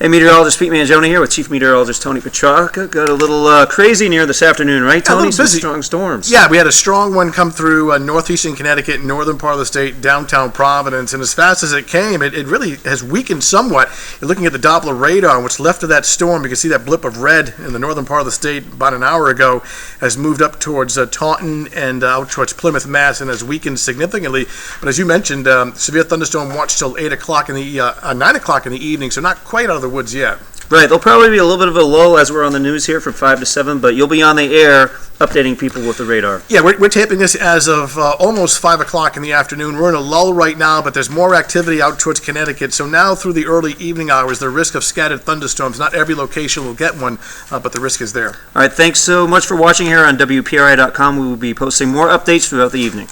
Hey, meteorologist Pete Mangione here with Chief Meteorologist Tony Petrarca. Got a little crazy near this afternoon, right, Tony? Some busy. Strong storms. Yeah, we had a strong one come through northeastern Connecticut, northern part of the state, downtown Providence, and as fast as it came, it really has weakened somewhat. You're looking at the Doppler radar, and what's left of that storm, you can see that blip of red in the northern part of the state about an hour ago, has moved up towards Taunton and out towards Plymouth, Mass, and has weakened significantly. But as you mentioned, severe thunderstorm watch till 9 o'clock in the evening, so not quite out of the woods yet. Right, there'll probably be a little bit of a lull as we're on the news here from 5 to 7, but you'll be on the air updating people with the radar. Yeah, we're taping this as of almost 5 o'clock in the afternoon. We're in a lull right now, but there's more activity out towards Connecticut. So now through the early evening hours, the risk of scattered thunderstorms. Not every location will get one, but the risk is there. All right, thanks so much for watching here on WPRI.com. We will be posting more updates throughout the evening.